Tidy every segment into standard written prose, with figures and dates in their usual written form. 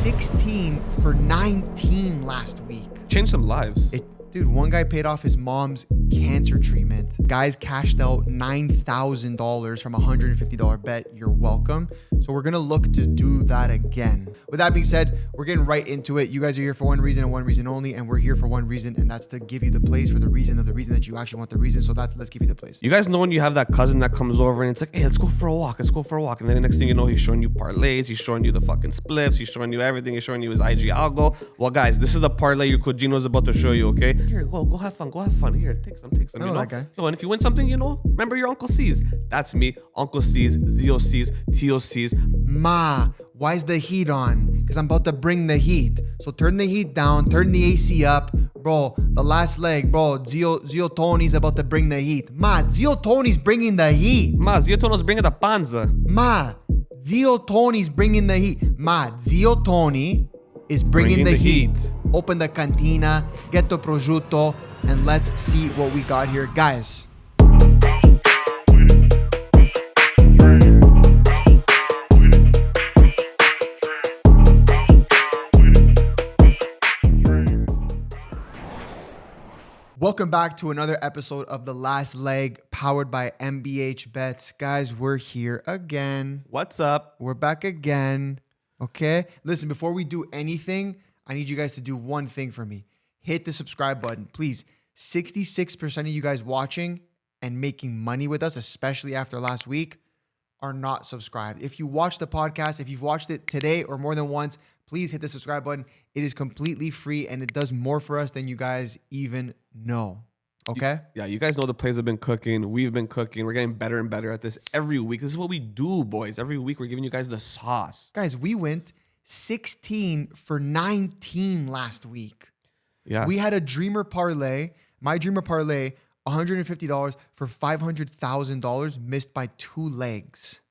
16 for 19 last week. Changed some lives. Dude, one guy paid off his mom's cancer treatment. Guys cashed out $9,000 from a $150 bet. You're welcome. So we're going to look to do that again. With that being said, we're getting right into it. You guys are here for one reason and one reason only, and we're here for one reason, and that's to give you the plays for the reason that you actually want the reason. So let's give you the plays. You guys know when you have that cousin that comes over and it's like, hey, let's go for a walk. And then the next thing you know, he's showing you parlays. He's showing you the fucking spliffs. He's showing you everything. He's showing you his IG algo. Well, guys, this is the parlay your Cojino is about to show you, okay? Here, go have fun. Here, take some. You know? That guy. Yo, and if you win something, remember your Uncle C's. That's me. Uncle C's, Zio C's, Tio C's. Ma, why is the heat on? Because I'm about to bring the heat. So turn the heat down, turn the AC up. Bro, the last leg, bro. Zio Tony's about to bring the heat. Ma, Zio Tony's bringing the heat. Ma, Zio Tony's bringing the panza. Ma, Zio Tony's bringing the heat. Ma, Zio Tony is bringing the heat. Open the cantina, get the prosciutto, and let's see what we got here. Guys. Welcome back to another episode of The Last Leg, powered by MBH Bets. Guys, we're here again. What's up? We're back again. Okay? Listen, before we do anything, I need you guys to do one thing for me. Hit the subscribe button. Please, 66% of you guys watching and making money with us, especially after last week, are not subscribed. If you watch the podcast, if you've watched it today or more than once, please hit the subscribe button. It is completely free and it does more for us than you guys even know. Okay? You guys know the plays have been cooking. We've been cooking. We're getting better and better at this every week. This is what we do, boys. Every week we're giving you guys the sauce. Guys, we went 16 for 19 last week. Yeah. We had a dreamer parlay. My dreamer parlay, $150 for $500,000 missed by two legs.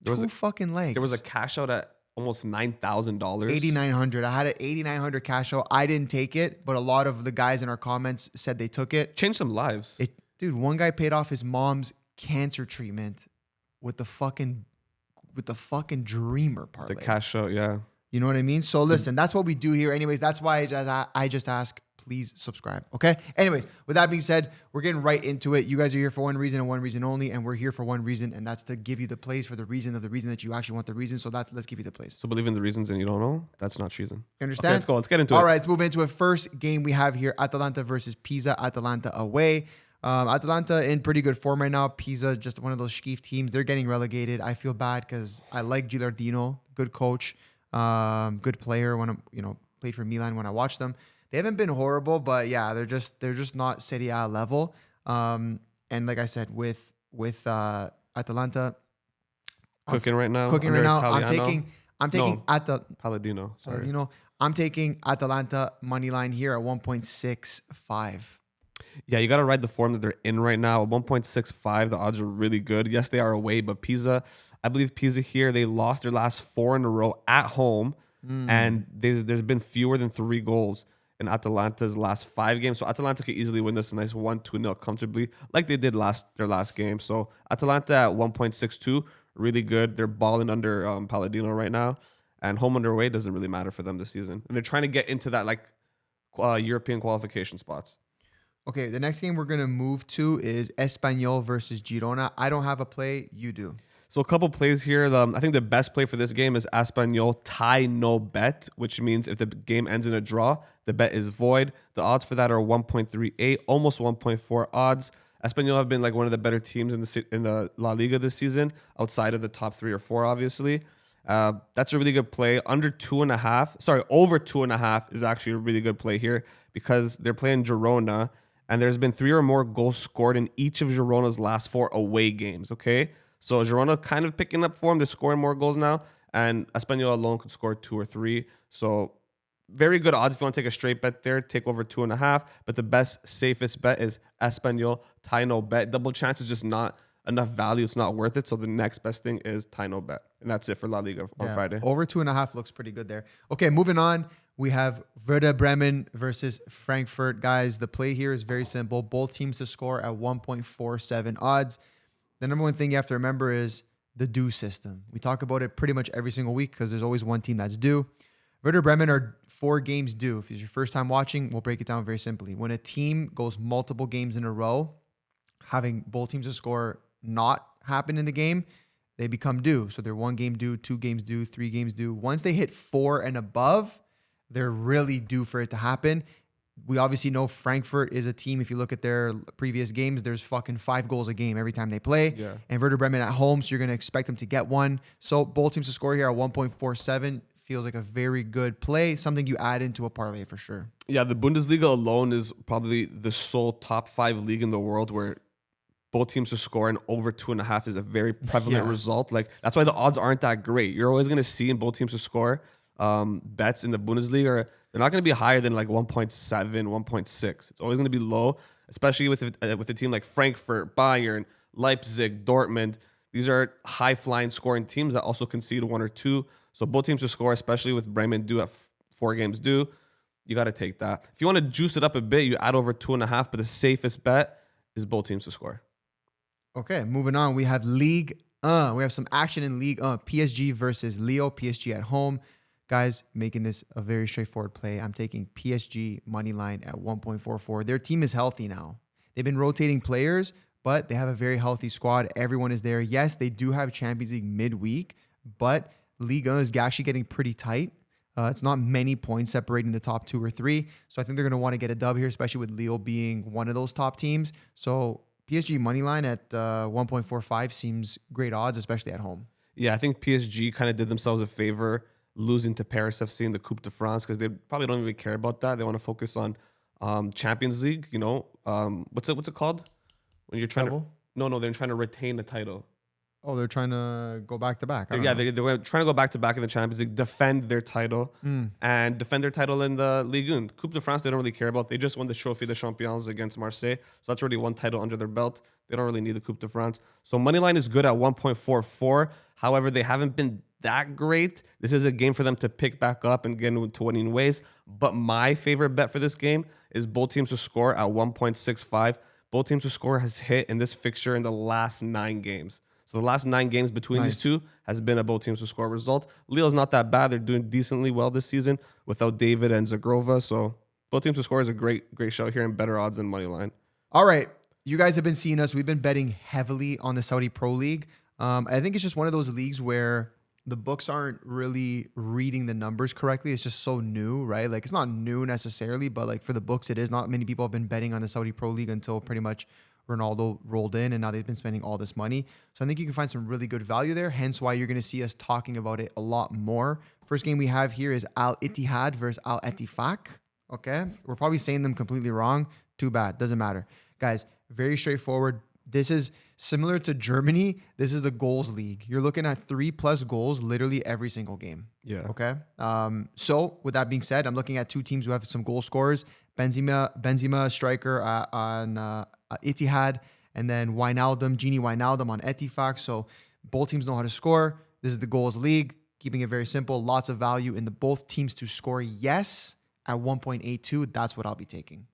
Two fucking legs. There was a cash out at almost $9,000. $8,900. I had an $8,900 cash out. I didn't take it, but a lot of the guys in our comments said they took it. Changed some lives. Dude, one guy paid off his mom's cancer treatment with the fucking dreamer parlay. The cash out, yeah. You know what I mean? So listen, that's what we do here. Anyways, that's why I just ask, please subscribe. Okay? Anyways, with that being said, we're getting right into it. You guys are here for one reason and one reason only, and we're here for one reason, and that's to give you the plays for the reason that you actually want the reason. So let's give you the plays. So believe in the reasons and you don't know, that's not treason. You understand? Okay, let's go. Let's get into it. All right, let's move into it. First game we have here, Atalanta versus Pisa. Atalanta away. Atalanta in pretty good form right now. Pisa, just one of those skeef teams. They're getting relegated. I feel bad because I like Gilardino, good coach. Good player when played for Milan when I watched them. They haven't been horrible, but yeah, they're just not Serie A level. And like I said, with Atalanta cooking right now. I'm taking Palladino. Sorry. I'm taking Atalanta money line here at 1.65. Yeah, you got to ride the form that they're in right now. At 1.65, the odds are really good. Yes, they are away, but Pisa, I believe Pisa here, they lost their last 4 in a row at home, and there's been fewer than 3 goals in Atalanta's last 5 games. So Atalanta could easily win this a nice 1-2-0 comfortably, like they did their last game. So Atalanta at 1.62, really good. They're balling under Palladino right now, and home and away doesn't really matter for them this season. And they're trying to get into that European qualification spots. Okay, the next game we're going to move to is Espanyol versus Girona. I don't have a play. You do. So a couple plays here. I think the best play for this game is Espanyol tie no bet, which means if the game ends in a draw, the bet is void. The odds for that are 1.38, almost 1.4 odds. Espanyol have been like one of the better teams in the La Liga this season, outside of the top 3 or 4, obviously. That's a really good play. Over 2.5 is actually a really good play here because they're playing Girona. And there's been 3 or more goals scored in each of Girona's last 4 away games, okay? So Girona kind of picking up form. They're scoring more goals now. And Espanyol alone could score 2 or 3. So very good odds if you want to take a straight bet there. Take over 2.5. But the best, safest bet is Espanyol, tie no bet. Double chance is just not enough value. It's not worth it. So the next best thing is tie no bet. And that's it for La Liga on Friday. Over 2.5 looks pretty good there. Okay, moving on. We have Werder Bremen versus Frankfurt. Guys, the play here is very simple. Both teams to score at 1.47 odds. The number one thing you have to remember is the due system. We talk about it pretty much every single week because there's always one team that's due. Werder Bremen are 4 games due. If it's your first time watching, we'll break it down very simply. When a team goes multiple games in a row, having both teams to score not happen in the game, they become due. So they're 1 game due, 2 games due, 3 games due. Once they hit 4 and above, they're really due for it to happen. We obviously know Frankfurt is a team. If you look at their previous games, there's fucking 5 goals a game every time they play. Yeah. And Werder Bremen at home, so you're going to expect them to get one. So both teams to score here at 1.47 feels like a very good play. Something you add into a parlay for sure. Yeah, the Bundesliga alone is probably the sole top 5 league in the world where both teams to score and over 2.5 is a very prevalent result. Like that's why the odds aren't that great. You're always going to see in both teams to score bets in the Bundesliga. They're not going to be higher than like 1.7, 1.6. It's always going to be low, especially with a team like Frankfurt, Bayern, Leipzig, Dortmund. These are high-flying scoring teams that also concede 1 or 2. So both teams to score, especially with Bremen due at 4 games due, you got to take that. If you want to juice it up a bit, you add over 2.5, but the safest bet is both teams to score. Okay, moving on. We have Ligue 1. We have some action in Ligue 1. PSG versus Leo. PSG at home. Guys, making this a very straightforward play. I'm taking PSG money line at 1.44. Their team is healthy now. They've been rotating players, but they have a very healthy squad. Everyone is there. Yes, they do have Champions League midweek, but Ligue 1 is actually getting pretty tight. It's not many points separating the top 2 or 3. So I think they're going to want to get a dub here, especially with Leo being one of those top teams. So PSG money line at 1.45 seems great odds, especially at home. Yeah, I think PSG kind of did themselves a favor losing to Paris FC in the Coupe de France because they probably don't even care about that. They want to focus on Champions League. You know, what's it called when you're trying to? No, they're trying to retain the title. Oh, they're trying to go back to back. They're trying to go back to back in the Champions League, defend their title, and defend their title in the Ligue 1. Coupe de France, they don't really care about. They just won the Trophy des Champions against Marseille. So that's already one title under their belt. They don't really need the Coupe de France. So moneyline is good at 1.44. However, they haven't been that great. This is a game for them to pick back up and get into winning ways. But my favorite bet for this game is both teams to score at 1.65. Both teams to score has hit in this fixture in the last 9 games. So the last 9 games between these two has been a both teams to score result. Leo's not that bad. They're doing decently well this season without David and Zagrova. So both teams to score is a great show here and better odds than moneyline. All right. You guys have been seeing us. We've been betting heavily on the Saudi Pro League. I think it's just one of those leagues where the books aren't really reading the numbers correctly. It's just so new, right? Like it's not new necessarily, but like for the books, it is. Not many people have been betting on the Saudi Pro League until pretty much Ronaldo rolled in, and now they've been spending all this money. So I think you can find some really good value there, hence why you're going to see us talking about it a lot more. First game we have here is Al Ittihad versus Al Ettifaq. Okay, we're probably saying them completely wrong. Too bad, doesn't matter. Guys, very straightforward. This is similar to Germany. This is the goals league. You're looking at 3+ goals literally every single game. Yeah. Okay. So with that being said, I'm looking at 2 teams who have some goal scorers. Benzema striker on Ittihad, and then Gini Wijnaldum on Ettifaq. So both teams know how to score. This is the goals league. Keeping it very simple. Lots of value in the both teams to score. Yes, at 1.82. That's what I'll be taking.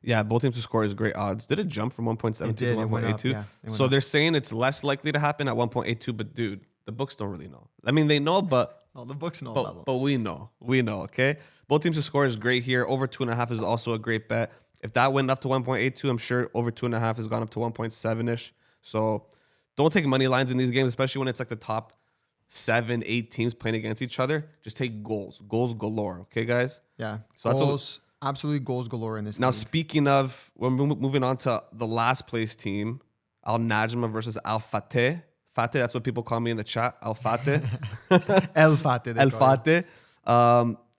Yeah, both teams to score is great odds. Did it jump from 1.72 to 1.82? Yeah, so they're saying it's less likely to happen at 1.82, but dude, the books don't really know. I mean, they know, but the books know. But we know. We know, okay? Both teams to score is great here. Over 2.5 is also a great bet. If that went up to 1.82, I'm sure over 2.5 has gone up to 1.7-ish. So don't take money lines in these games, especially when it's like the top 7, 8 teams playing against each other. Just take goals. Goals galore, okay, guys? Yeah. So goals. Absolutely goals galore in this Now, league. speaking of, we're moving on to the last place team, Al Najma versus Al Fateh. Fateh, that's what people call me in the chat. Al Fateh. El Fateh. El Fateh.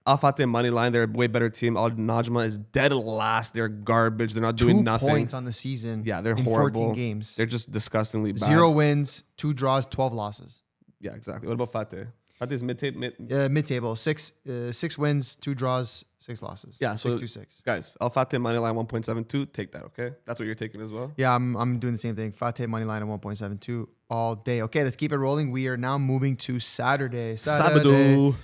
Al Fateh money line, they're a way better team. Al Najma is dead last. They're garbage. They're not doing 2 nothing. points on the season. Yeah, they're in horrible. 14 games. They're just disgustingly bad. 0 wins, 2 draws, 12 losses. Yeah, exactly. What about Fateh? Fateh's mid-table. Mid-table. 6 wins, 2 draws, 6 losses. Yeah, so 6-2-6. Guys, Al Fateh money line 1.72. Take that, okay? That's what you're taking as well. Yeah, I'm doing the same thing. Fateh money line at 1.72 all day. Okay, let's keep it rolling. We are now moving to Saturday. Sabado.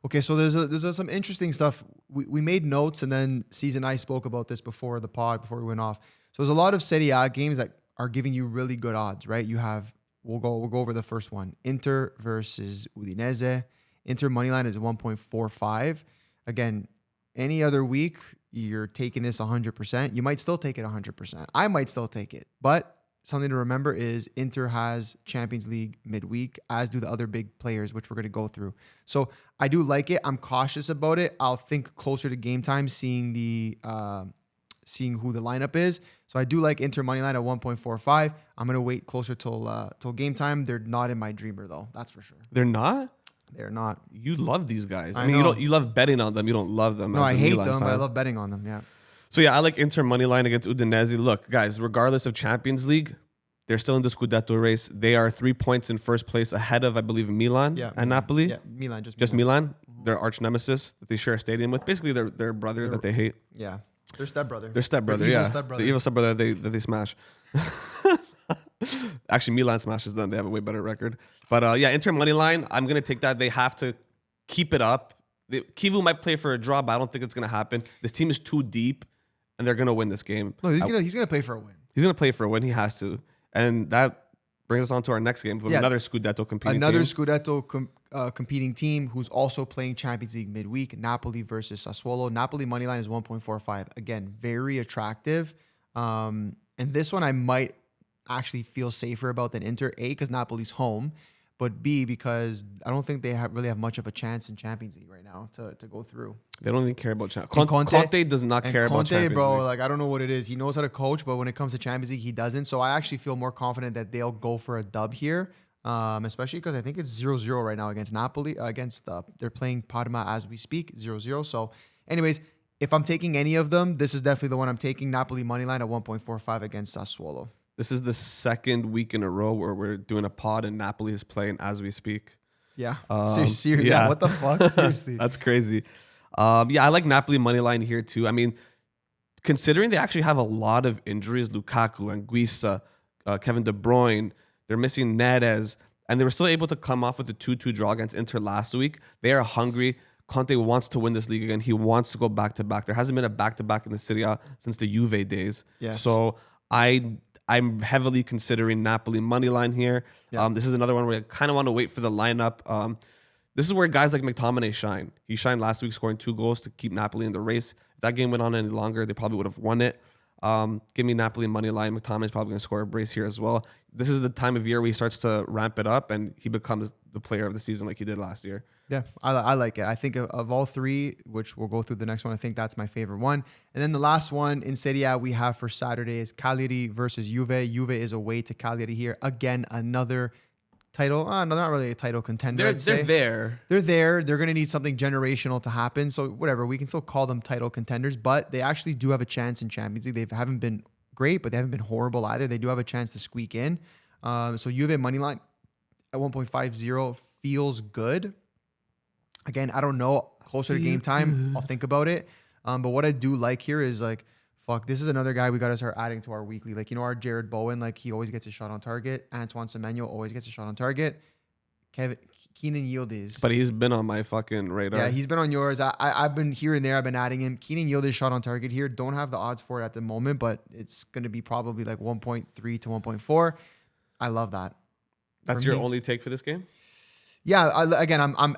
Okay, so there's some interesting stuff. We made notes, and then Cesar and I spoke about this before the pod, before we went off. So there's a lot of Serie A games that are giving you really good odds, right? You have we'll go over the first one. Inter versus Udinese. Inter money line is 1.45. Again, any other week, you're taking this 100%. You might still take it 100%. I might still take it. But something to remember is Inter has Champions League midweek, as do the other big players, which we're going to go through. So I do like it. I'm cautious about it. I'll think closer to game time, seeing who the lineup is. So I do like Inter money line at 1.45. I'm going to wait closer till game time. They're not in my dreamer though. That's for sure. They're not? They're not. You love these guys. I mean, know. you love betting on them. You don't love them. No, as I a hate Milan them, fan. but I love betting on them. Yeah. So yeah, I like Inter money line against Udinese. Look, guys, regardless of Champions League, they're still in the Scudetto race. They are 3 points in first place ahead of, I believe, Milan and Napoli. Yeah, Milan. Just Milan. Their arch nemesis that they share a stadium with. Basically, their brother that they hate. Yeah. Their stepbrother. Their stepbrother, Their evil yeah. stepbrother. The evil stepbrother that they smash. Actually, Milan smashes them. They have a way better record. But yeah, Inter money line, I'm going to take that. They have to keep it up. Kivu might play for a draw, but I don't think it's going to happen. This team is too deep, and they're going to win this game. No, he's gonna play for a win. He's going to play for a win. He has to. And that brings us on to our next game with another Scudetto competing team. Scudetto competing team who's also playing Champions League midweek. Napoli versus Sassuolo. Napoli money line is 1.45. Again, very attractive. And this one I might actually feel safer about than Inter. A, because Napoli's home, but B, because I don't think they really have much of a chance in Champions League right now to go through. They don't even care about Champions League. Conte does not care about Champions League. Bro, like I don't know what it is. He knows how to coach, but when it comes to Champions League, he doesn't. So I actually feel more confident that they'll go for a dub here, especially because I think it's 0-0 right now against Napoli. They're playing Parma as we speak, 0-0. So anyways, if I'm taking any of them, this is definitely the one I'm taking. Napoli money line at 1.45 against Sassuolo. This is the second week in a row where we're doing a pod and Napoli is playing as we speak. Yeah. Seriously. Yeah. What the fuck? Seriously. That's crazy. Yeah, I like Napoli money line here too. I mean, considering they actually have a lot of injuries, Lukaku, Anguissa, Kevin De Bruyne, they're missing Neres, and they were still able to come off with a 2-2 draw against Inter last week. They are hungry. Conte wants to win this league again. He wants to go back-to-back. There hasn't been a back-to-back in the Serie A since the Juve days. Yes. So I'm heavily considering Napoli money line here. Yeah. This is another one where I kind of want to wait for the lineup. This is where guys like McTominay shine. He shined last week, scoring 2 goals to keep Napoli in the race. If that game went on any longer, they probably would have won it. Give me Napoli money line. McTominay's probably going to score a brace here as well. This is the time of year where he starts to ramp it up and he becomes the player of the season like he did last year. Yeah, I like it. I think of all three, which we'll go through the next one, I think that's my favorite one. And then the last one in Serie A we have for Saturday is Cagliari versus Juve. Juve is away to Cagliari here. Again, another title. No, not really a title contender. They're there. They're there. They're going to need something generational to happen. So whatever, we can still call them title contenders, but they actually do have a chance in Champions League. They haven't been great, but they haven't been horrible either. They do have a chance to squeak in. So Juve money line at 1.50 feels good. Again, I don't know. Closer to game time, I'll think about it. But what I do like here is like, fuck, this is another guy we got to start adding to our weekly. Like, our Jared Bowen, like he always gets a shot on target. Antoine Semenyo always gets a shot on target. Keenan Yildiz. But he's been on my fucking radar. Yeah, he's been on yours. I've been here and there. I've been adding him. Keenan Yildiz shot on target here. Don't have the odds for it at the moment, but it's going to be probably like 1.3 to 1.4. I love that. That's your only take for this game? Yeah,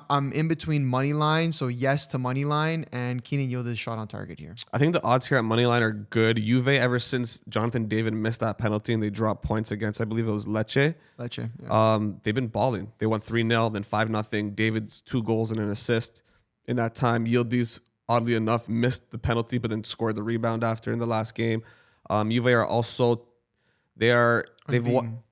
I'm in between money line, so yes to money line, and Keenan Yildiz shot on target here. I think the odds here at money line are good. Juve, ever since Jonathan David missed that penalty and they dropped points against, I believe it was Lecce. Yeah. They've been balling. They won 3-0, then 5-0. David's 2 goals and an assist in that time. Yildiz, oddly enough, missed the penalty, but then scored the rebound after in the last game. Juve are also they've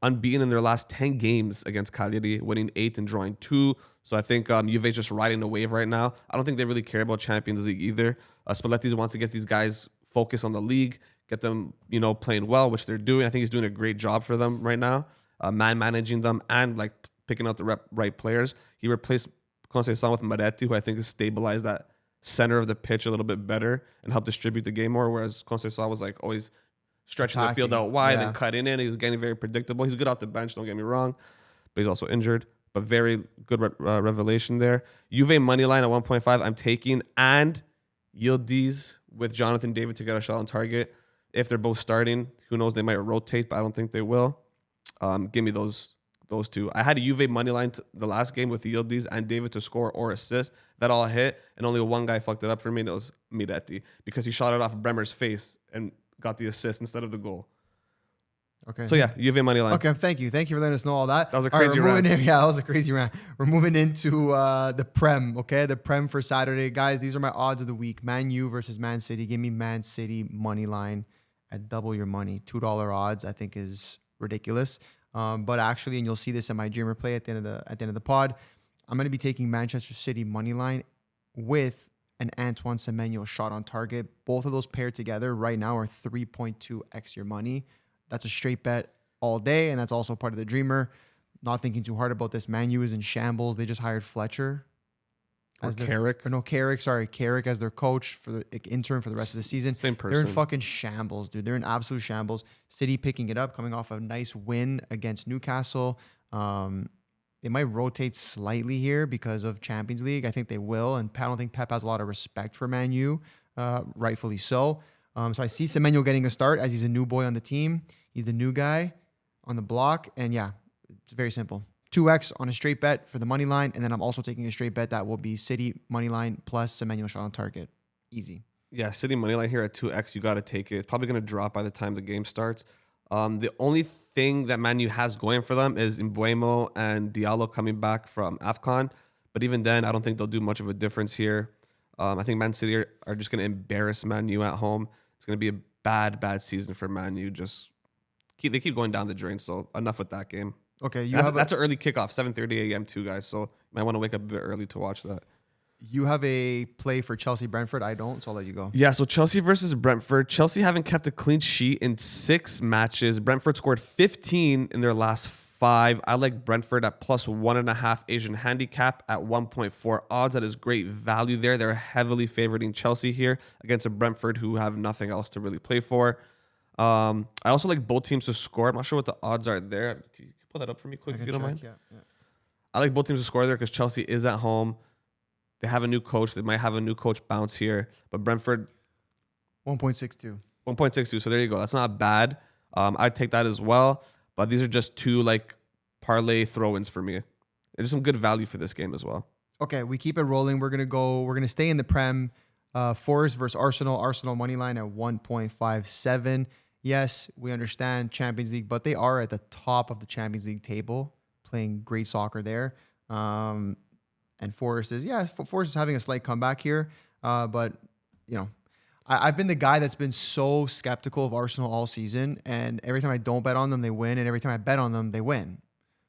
unbeaten in their last 10 games against Cagliari, winning 8 and drawing 2. So I think Juve's just riding the wave right now. I don't think they really care about Champions League either. Spalletti wants to get these guys focused on the league, get them, playing well, which they're doing. I think he's doing a great job for them right now, managing them and like picking out the right players. He replaced Cesar with Moretti, who I think has stabilized that center of the pitch a little bit better and helped distribute the game more, whereas Cesar was like always stretching the field out wide and cutting in. He's getting very predictable. He's good off the bench, don't get me wrong, but he's also injured. But very good revelation there. Juve money line at 1.5 I'm taking, and Yildiz with Jonathan David to get a shot on target. If they're both starting, who knows, they might rotate, but I don't think they will. Give me those those two. I had a Juve money line the last game with Yildiz and David to score or assist. That all hit, and only one guy fucked it up for me, and it was Miretti because he shot it off Bremer's face and got the assist instead of the goal. Okay. So yeah, Juve money line. Okay, thank you for letting us know all that. That was a crazy rant. Yeah, that was a crazy rant. We're moving into the Prem. Okay, the Prem for Saturday, guys. These are my odds of the week: Man U versus Man City. Give me Man City money line at double your money. $2 odds, I think, is ridiculous. But actually, and you'll see this in my dreamer play at the end of the pod, I'm going to be taking Manchester City money line with an Antoine Semenyo shot on target. Both of those paired together right now are 3.2x your money. That's a straight bet all day, and that's also part of the dreamer. Not thinking too hard about this. Man U is in shambles. They just hired Fletcher. Carrick. Carrick as their coach for the intern for the rest of the season. Same person. They're in fucking shambles, dude. They're in absolute shambles. City picking it up, coming off a nice win against Newcastle. They might rotate slightly here because of Champions League. I think they will, and I don't think Pep has a lot of respect for Man U, rightfully so. So I see Semenyo getting a start as he's a new boy on the team. He's the new guy on the block, and yeah, it's very simple. 2x on a straight bet for the money line, and then I'm also taking a straight bet that will be City money line plus Semenyo shot on target. Easy. Yeah, City money line here at 2x. You got to take it. It's probably going to drop by the time the game starts. The only thing that Man U has going for them is Mbuemo and Diallo coming back from AFCON. But even then, I don't think they'll do much of a difference here. I think Man City are just going to embarrass Man U at home. It's going to be a bad season for Man U. They keep going down the drain. So enough with that game. Okay, that's an early kickoff, 7:30 a.m. too, guys. So you might want to wake up a bit early to watch that. You have a play for Chelsea Brentford. I don't, so I'll let you go. Yeah, so Chelsea versus Brentford. Chelsea haven't kept a clean sheet in 6 matches. Brentford scored 15 in their last 5. I like Brentford at plus 1.5 Asian handicap at 1.4 odds. That is great value there. They're heavily favoring Chelsea here against a Brentford who have nothing else to really play for. I also like both teams to score. I'm not sure what the odds are there. Can you pull that up for me quick if you don't mind? Yeah. I like both teams to score there because Chelsea is at home. They have a new coach. They might have a new coach bounce here. But Brentford... 1.62. 1.62. So there you go. That's not bad. I'd take that as well. But these are just 2 like parlay throw-ins for me. There's some good value for this game as well. Okay, we keep it rolling. We're gonna stay in the Prem. Forest versus Arsenal. Arsenal money line at 1.57. Yes, we understand Champions League, but they are at the top of the Champions League table, playing great soccer there. And Forest is having a slight comeback here. But you know, I've been the guy that's been so skeptical of Arsenal all season, and every time I don't bet on them, they win, and every time I bet on them, they win.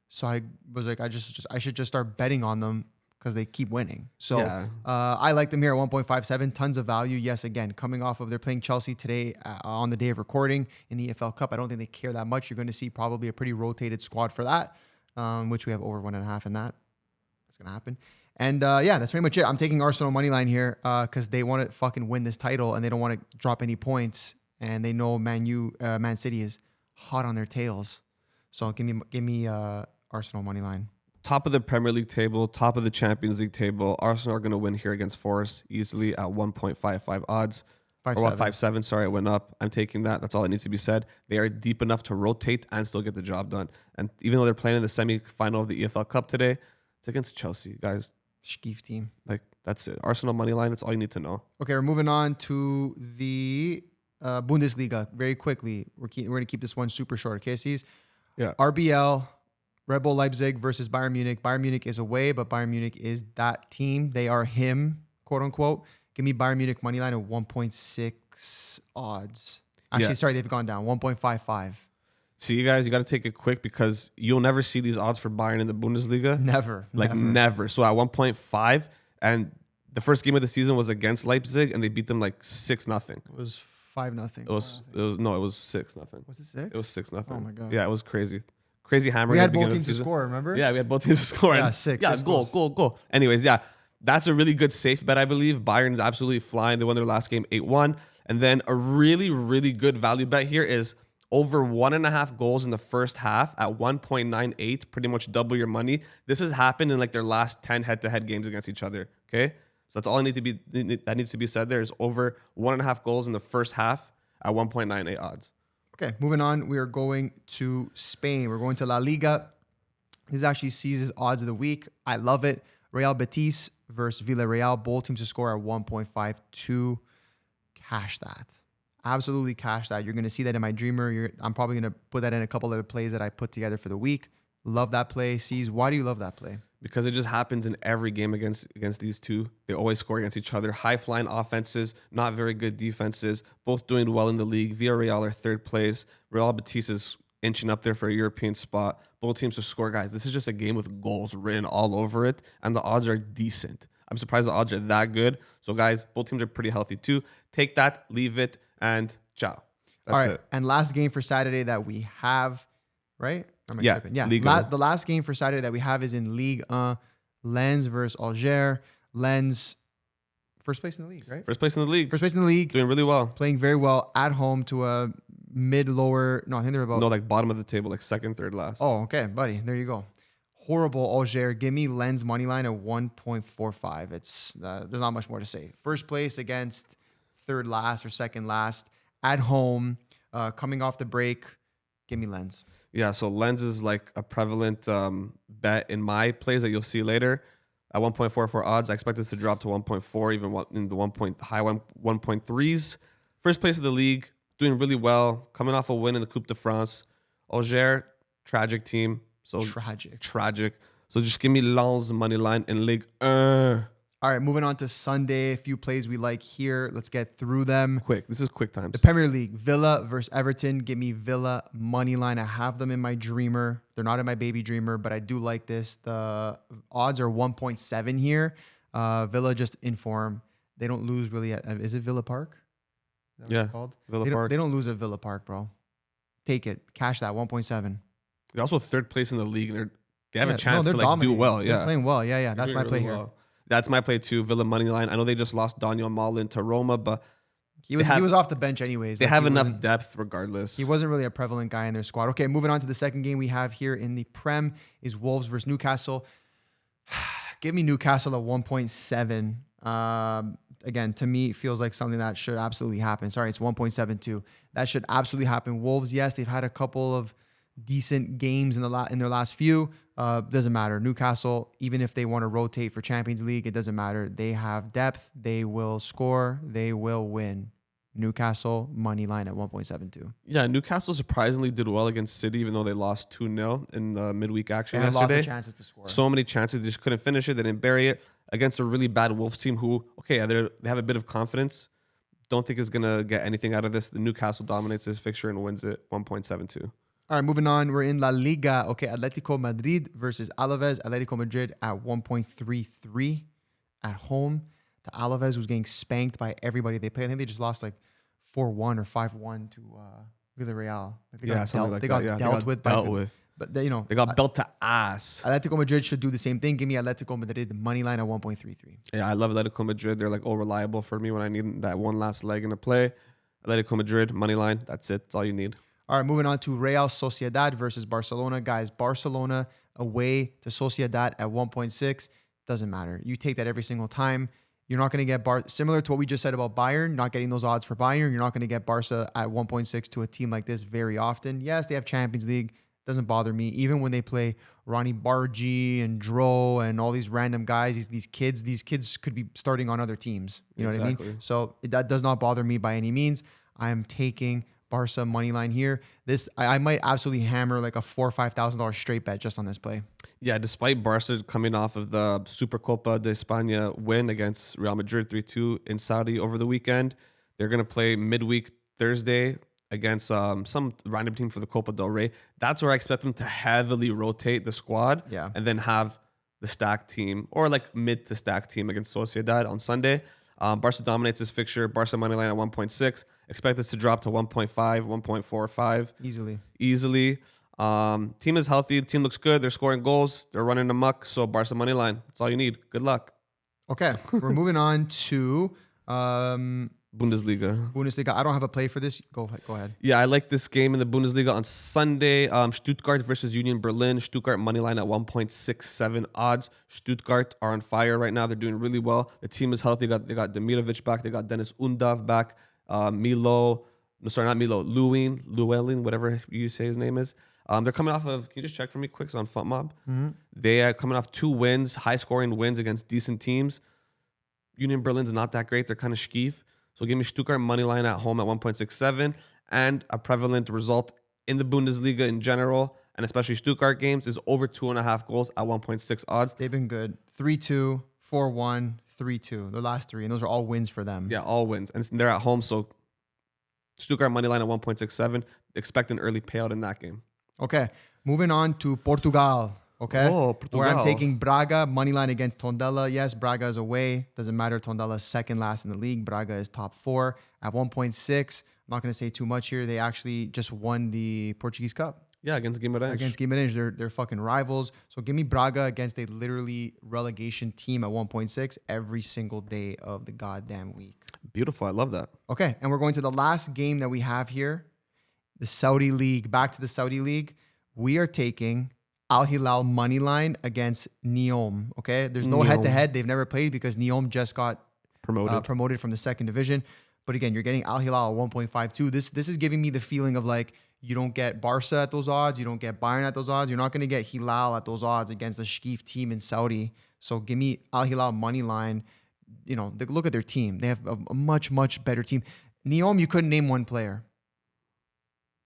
So I was like, I should just start betting on them because they keep winning. So Yeah. I like them here at 1.57. Tons of value. Yes, again, coming off of they're playing Chelsea today on the day of recording in the EFL Cup. I don't think they care that much. You're going to see probably a pretty rotated squad for that, which we have over 1.5 in that. That's going to happen. And that's pretty much it. I'm taking Arsenal money line here because they want to fucking win this title and they don't want to drop any points. And they know Man City is hot on their tails. So give me Arsenal money line. Top of the Premier League table, top of the Champions League table. Arsenal are going to win here against Forest easily at 1.55 odds. 5.7. Sorry, it went up. I'm taking that. That's all that needs to be said. They are deep enough to rotate and still get the job done. And even though they're playing in the semi-final of the EFL Cup today, it's against Chelsea, guys. Skeef team. Like, that's it. Arsenal money line, that's all you need to know. Okay, we're moving on to the Bundesliga very quickly. We're going to keep this one super short. Okay, C's? Yeah. RBL, Red Bull Leipzig versus Bayern Munich. Bayern Munich is away, but Bayern Munich is that team. They are him, quote unquote. Give me Bayern Munich money line at 1.6 odds. Actually, sorry, they've gone down. 1.55. See, you guys, you got to take it quick because you'll never see these odds for Bayern in the Bundesliga. Never. Never. So at 1.5, and the first game of the season was against Leipzig, and they beat them like 6-0. It was 5-0. It was 6-0. Was it 6? It was 6-0. Oh my God. Yeah, it was crazy. Crazy hammer. We had both teams to score, remember? Yeah, we had both teams to score. Yeah, and, six. Yeah, goal. Anyways, yeah, that's a really good safe bet, I believe. Bayern is absolutely flying. They won their last game 8-1. And then a really, really good value bet here is over 1.5 goals in the first half at 1.98, pretty much double your money. This has happened in like their last 10 head-to-head games against each other, okay? So that's all that needs to be said there is over 1.5 goals in the first half at 1.98 odds. Okay, moving on. We are going to Spain. We're going to La Liga. This is actually Cesar's odds of the week. I love it. Real Betis versus Villarreal. Both teams to score at 1.52. Cash that. Absolutely cash that. You're going to see that in my Dreamer. I'm probably going to put that in a couple other plays that I put together for the week. Love that play. Cesar, why do you love that play? Because it just happens in every game against these two. They always score against each other. High-flying offenses, not very good defenses, both doing well in the league. Villarreal are third place. Real Betis is inching up there for a European spot. Both teams to score, guys. This is just a game with goals written all over it, and the odds are decent. I'm surprised the odds are that good. So, guys, both teams are pretty healthy too. Take that, leave it, and ciao. That's it. And last game for Saturday that we have, right? Yeah, Ligue. The last game for Saturday that we have is in Ligue 1, Lens versus Alger. Lens, first place in the league, right? First place in the league. First place in the league. Doing really well. Playing very well at home to a mid-lower. No, I think they're about. No, like bottom of the table, like second, third last. Oh, okay, buddy. There you go. Horrible Alger. Give me Lens money line at 1.45. It's there's not much more to say. First place against third last or second last at home, coming off the break. Give me Lens. Yeah, so Lens is like a prevalent bet in my plays that you'll see later. At 1.44 odds, I expect this to drop to 1.4, even in the 1.3s. First place of the league, doing really well, coming off a win in the Coupe de France. Alger, tragic team. So tragic. So just give me Lens money line in Ligue 1. All right, moving on to Sunday. A few plays we like here. Let's get through them. Quick. This is quick times. The Premier League, Villa versus Everton. Give me Villa money line. I have them in my Dreamer. They're not in my baby Dreamer, but I do like this. The odds are 1.7 here. Villa just in form. They don't lose really at, is it Villa Park? Is that what it's called? Villa Park. They don't lose at Villa Park, bro. Take it. Cash that, 1.7. They're also third place in the league, and they have a chance to dominating. do well. Yeah, they're playing well. Yeah. That's my play here. Well. That's my play too. Villa money line. I know they just lost Daniel Malin to Roma, but he was off the bench anyways. They have enough depth regardless. He wasn't really a prevalent guy in their squad. Okay, moving on to the second game we have here in the Prem is Wolves versus Newcastle. Give me Newcastle at 1.7. Again, to me, it feels like something that should absolutely happen. Sorry, it's 1.72. That should absolutely happen. Wolves, yes, they've had a couple of decent games in their last few. Doesn't matter. Newcastle, even if they want to rotate for Champions League, it doesn't matter. They have depth. They will score. They will win. Newcastle money line at 1.72. Yeah, Newcastle surprisingly did well against City, even though they lost 2-0 in the midweek action yesterday. Lots of chances to score. So many chances. They just couldn't finish it. They didn't bury it against a really bad Wolves team who, okay, they have a bit of confidence. Don't think is going to get anything out of this. The Newcastle dominates this fixture and wins it 1.72. All right, moving on. We're in La Liga. Okay, Atletico Madrid versus Alaves. Atletico Madrid at 1.33 at home. The Alaves was getting spanked by everybody they played. I think they just lost like 4-1 or 5-1 to Villarreal. They got dealt with. But they got belt to ass. Atletico Madrid should do the same thing. Give me Atletico Madrid money line at 1.33. Yeah, I love Atletico Madrid. They're like all reliable for me when I need that one last leg in a play. Atletico Madrid money line. That's it. That's all you need. All right, moving on to Real Sociedad versus Barcelona. Guys, Barcelona away to Sociedad at 1.6. Doesn't matter. You take that every single time. You're not going to get similar to what we just said about Bayern, not getting those odds for Bayern. You're not going to get Barca at 1.6 to a team like this very often. Yes, they have Champions League. Doesn't bother me. Even when they play Ronnie Bargi and Dro and all these random guys, these kids could be starting on other teams. You know what I mean? So that does not bother me by any means. I am taking Barca money line here. I might absolutely hammer like a $4,000 or $5,000 straight bet just on this play. Yeah, despite Barca coming off of the Supercopa de España win against Real Madrid 3-2 in Saudi over the weekend, they're going to play midweek Thursday against some random team for the Copa del Rey. That's where I expect them to heavily rotate the squad and then have the stacked team or like mid to stacked team against Sociedad on Sunday. Barca dominates this fixture. Barca money line at 1.6. Expect this to drop to 1.5, 1.45. Easily. Team is healthy. The team looks good. They're scoring goals. They're running amok. So Barca money line. That's all you need. Good luck. Okay. We're moving on to Bundesliga. I don't have a play for this. Go ahead. Yeah, I like this game in the Bundesliga on Sunday. Stuttgart versus Union Berlin. Stuttgart money line at 1.67 odds. Stuttgart are on fire right now. They're doing really well. The team is healthy. They got Demirovic back. They got Dennis Undav back. Llewellyn, whatever you say his name is. They're coming off of, can you just check for me quick? It's on FuntMob. They are coming off 2 wins, high-scoring wins against decent teams. Union Berlin's not that great. They're kind of skeef. So give me Stuttgart money line at home at 1.67. And a prevalent result in the Bundesliga in general, and especially Stuttgart games, is over 2.5 goals at 1.6 odds. They've been good. 3-2, 4-1, 3-2. The last 3, and those are all wins for them. Yeah, all wins. And they're at home, so Stuttgart money line at 1.67. Expect an early payout in that game. Okay, moving on to Portugal. Okay, Oh, Portugal. Where I'm taking Braga money line against Tondela. Yes, Braga is away. Doesn't matter. Tondela is second last in the league. Braga is top 4 at 1.6. I'm not going to say too much here. They actually just won the Portuguese Cup. Yeah, against Guimarães. Against Guimarães, they're fucking rivals. So give me Braga against a literally relegation team at 1.6 every single day of the goddamn week. Beautiful. I love that. Okay, and we're going to the last game that we have here, the Saudi League. Back to the Saudi League. We are taking Al Hilal money line against Neom. Okay, there's no head-to-head. They've never played because Neom just got promoted from the second division. But again, you're getting Al Hilal at 1.52. This is giving me the feeling of like, you don't get Barca at those odds. You don't get Bayern at those odds. You're not going to get Hilal at those odds against a Shkif team in Saudi. So give me Al Hilal money line. You know, look at their team. They have a much, much better team. Neom, you couldn't name one player.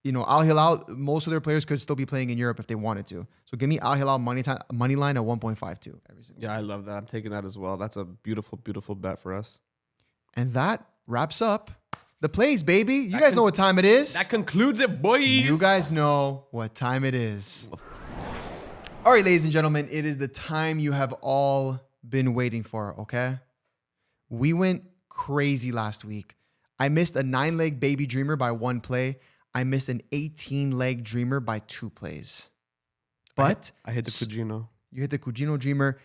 You know, Al Hilal, most of their players could still be playing in Europe if they wanted to. So give me Al Hilal money line at 1.52 every single. Yeah, I love that. I'm taking that as well. That's a beautiful, beautiful bet for us. And that wraps up the plays, baby. You guys know what time it is. That concludes it, boys. You guys know what time it is. All right, ladies and gentlemen, it is the time you have all been waiting for, okay? We went crazy last week. I missed a 9-leg baby dreamer by 1 play. I missed an 18-leg dreamer by 2 plays. But I hit the Cojino. You hit the Cojino dreamer.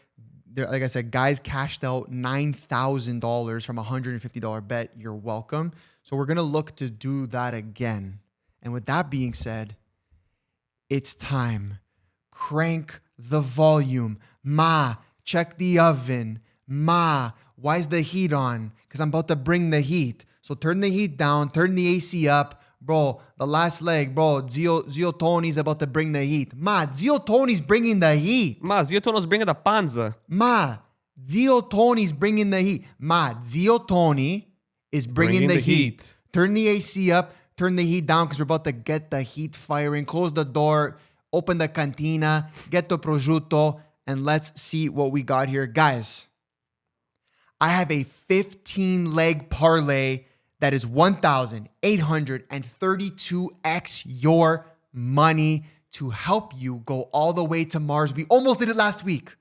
There, like I said, guys cashed out $9,000 from a $150 bet. You're welcome. So we're going to look to do that again. And with that being said, it's time. Crank the volume. Ma, check the oven. Ma, why is the heat on? Because I'm about to bring the heat. So turn the heat down, turn the AC up. Bro, the last leg, bro, Zio Tony's about to bring the heat. Ma, Zio Tony's bringing the heat. Ma, Zio Tony's bringing the panza. Ma, Zio Tony's bringing the heat. Ma, Zio Tony is bringing the heat. Turn the AC up, turn the heat down because we're about to get the heat firing. Close the door, open the cantina, get the prosciutto, and let's see what we got here. Guys, I have a 15-leg parlay that is 1,832x your money to help you go all the way to Mars. We almost did it last week.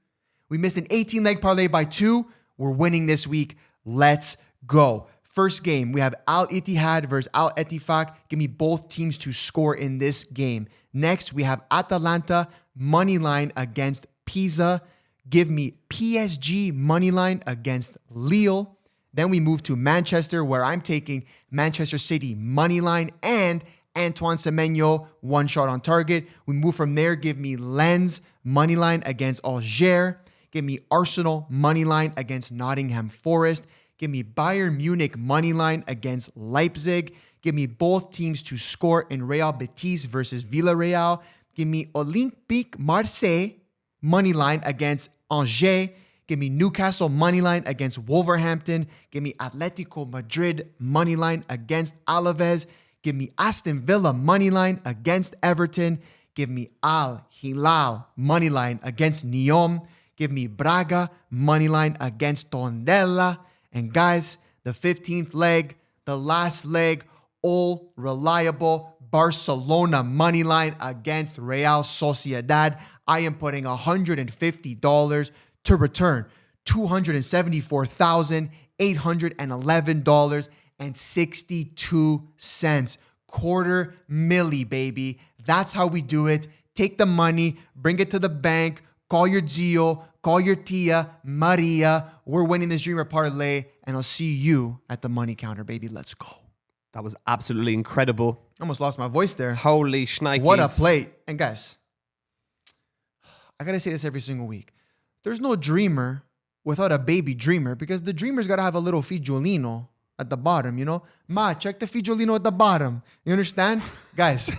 We missed an 18-leg parlay by 2. We're winning this week. Let's go. First game, we have Al Ittihad versus Al Ettifaq. Give me both teams to score in this game. Next, we have Atalanta money line against Pisa. Give me PSG money line against Lille. Then we move to Manchester, where I'm taking Manchester City money line and Antoine Semenyo, 1 shot on target. We move from there. Give me Lens money line against Alger. Give me Arsenal money line against Nottingham Forest. Give me Bayern Munich money line against Leipzig. Give me both teams to score in Real Betis versus Villarreal. Give me Olympique Marseille money line against Angers. Give me Newcastle money line against Wolverhampton. Give me Atletico Madrid money line against Alaves. Give me Aston Villa money line against Everton. Give me Al Hilal money line against Neom. Give me Braga money line against Tondela. And guys, the 15th leg, the last leg, all reliable Barcelona money line against Real Sociedad. I am putting $150 to return $274,811.62. Quarter milli, baby. That's how we do it. Take the money, bring it to the bank, call your Gio, call your Tia, Maria. We're winning this Dreamer Parlay, and I'll see you at the money counter, baby. Let's go. That was absolutely incredible. Almost lost my voice there. Holy shnikes. What a play. And guys, I got to say this every single week. There's no dreamer without a baby dreamer because the dreamer's got to have a little figliolino at the bottom, you know? Ma, check the figliolino at the bottom. You understand? Guys,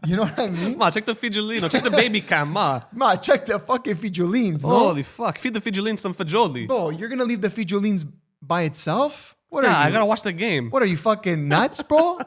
You know what I mean? Ma, check the Fijolino. Check the baby cam, ma. Ma, check the fucking Fijolines, no? Holy fuck. Feed the Fijolines some fajoli. Bro, you're gonna leave the Fijolines by itself? What Yeah, are you? I gotta watch the game. What are you, fucking nuts, bro?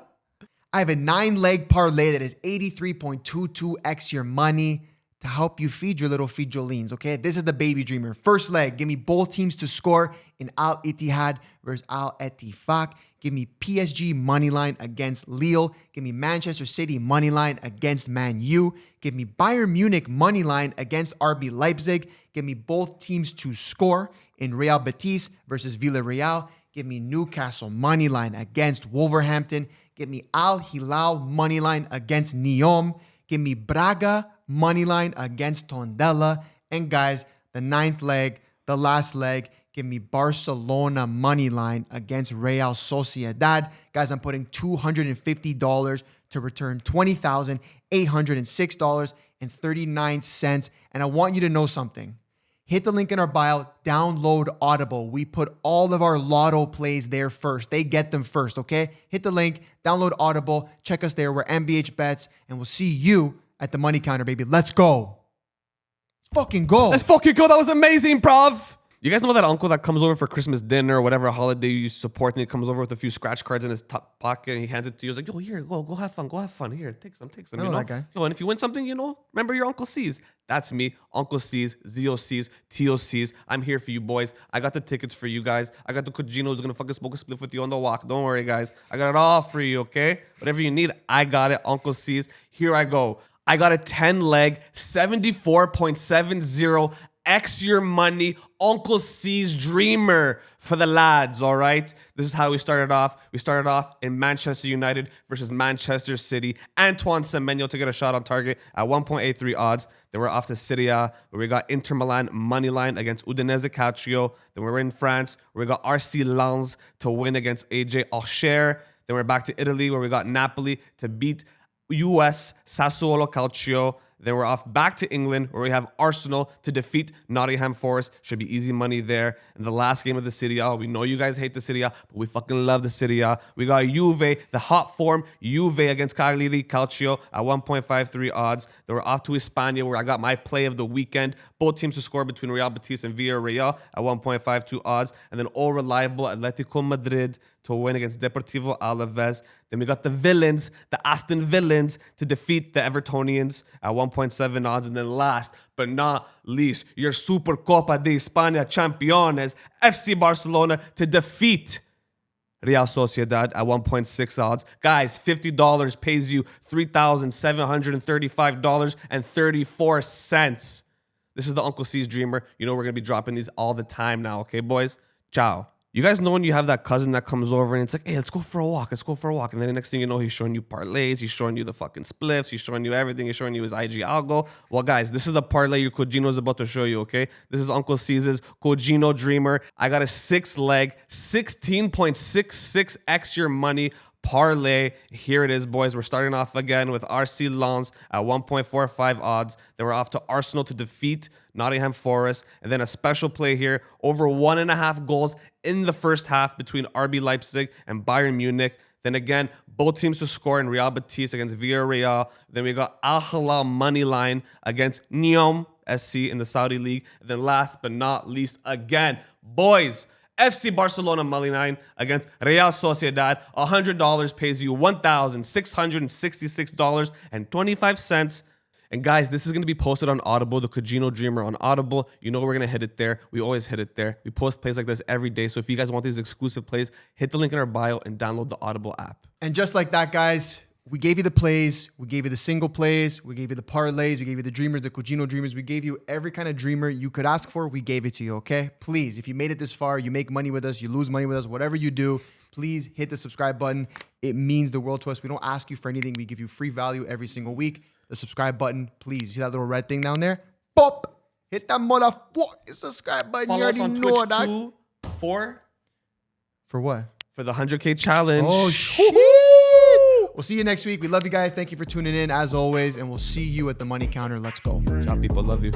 I have a 9-leg parlay that is 83.22x your money to help you feed your little Fijolines, okay? This is the baby dreamer. First leg, give me both teams to score in Al Ittihad versus Al Ettifaq. Give me PSG moneyline against Lille. Give me Manchester City moneyline against Man U. Give me Bayern Munich moneyline against RB Leipzig. Give me both teams to score in Real Betis versus Villarreal. Give me Newcastle moneyline against Wolverhampton. Give me Al Hilal moneyline against Neom. Give me Braga moneyline against Tondela. And guys, the 9th leg, the last leg, give me Barcelona moneyline against Real Sociedad. Guys, I'm putting $250 to return $20,806.39. And I want you to know something. Hit the link in our bio, download Audible. We put all of our lotto plays there first. They get them first, okay? Hit the link, download Audible, check us there. We're MBH Bets, and we'll see you at the money counter, baby. Let's go. Let's fucking go. Let's fucking go. That was amazing, bruv. You guys know that uncle that comes over for Christmas dinner or whatever holiday you support, and he comes over with a few scratch cards in his top pocket and he hands it to you. He's like, yo, here, go have fun. Here, take some. I know that guy. Yo, and if you win something, remember your Uncle C's. That's me, Uncle C's, ZOC's, TOC's. I'm here for you boys. I got the tickets for you guys. I got the Cojino who's gonna fucking smoke a spliff with you on the walk. Don't worry, guys. I got it all for you, okay? Whatever you need, I got it. Uncle C's. Here I go. I got a 10-leg, 74.70 X your money, Uncle C's dreamer for the lads, all right? This is how we started off. We started off in Manchester United versus Manchester City. Antoine Semenyo to get a shot on target at 1.83 odds. Then we're off to Serie A, where we got Inter Milan money line against Udinese Calcio. Then we're in France, where we got RC Lens to win against AJ Auxerre. Then we're back to Italy, where we got Napoli to beat US Sassuolo Calcio. Then we're off back to England, where we have Arsenal to defeat Nottingham Forest. Should be easy money there. And the last game of the Serie A, we know you guys hate the Serie A, but we fucking love the Serie A. We got Juve, the hot form, Juve against Cagliari Calcio at 1.53 odds. Then we're off to España, where I got my play of the weekend. Both teams to score between Real Betis and Villarreal at 1.52 odds. And then all reliable Atletico Madrid to win against Deportivo Alaves. Then we got the villains, the Aston Villains, to defeat the Evertonians at 1.7 odds. And then last but not least, your Supercopa de España Champions, FC Barcelona, to defeat Real Sociedad at 1.6 odds. Guys, $50 pays you $3,735.34. This is the Uncle C's Dreamer. You know we're going to be dropping these all the time now, okay, boys? Ciao. You guys know when you have that cousin that comes over and it's like, hey, let's go for a walk. And then the next thing you know, he's showing you parlays. He's showing you the fucking spliffs. He's showing you everything. He's showing you his IG algo. Well, guys, this is the parlay your Cojino is about to show you, okay? This is Uncle Cesar's Cojino Dreamer. I got a 6-leg, 16.66x your money parlay. Here it is, boys. We're starting off again with RC Lens at 1.45 odds. Then we're off to Arsenal to defeat Nottingham Forest. And then a special play here, over 1.5 goals in the first half between RB Leipzig and Bayern Munich. Then again, both teams to score in Real Betis against Villarreal. Then we got Al Hilal money line against Neom SC in the Saudi League. And then last but not least, again, boys, FC Barcelona money line against Real Sociedad. $100 pays you $1,666.25. And guys, this is going to be posted on Audible, the Cojino Dreamer on Audible. You know we're going to hit it there. We always hit it there. We post plays like this every day. So if you guys want these exclusive plays, hit the link in our bio and download the Audible app. And just like that, guys, we gave you the plays. We gave you the single plays. We gave you the parlays. We gave you the dreamers, the Cojino Dreamers. We gave you every kind of dreamer you could ask for. We gave it to you, okay? Please, if you made it this far, you make money with us, you lose money with us, whatever you do, please hit the subscribe button. It means the world to us. We don't ask you for anything. We give you free value every single week. The subscribe button, please. See that little red thing down there? Pop! Hit that motherfucking subscribe button. Follow us on Twitch too. For what? For the 100K challenge. Oh, shit. We'll see you next week. We love you guys. Thank you for tuning in as always. And we'll see you at the money counter. Let's go. Ciao, people. Love you.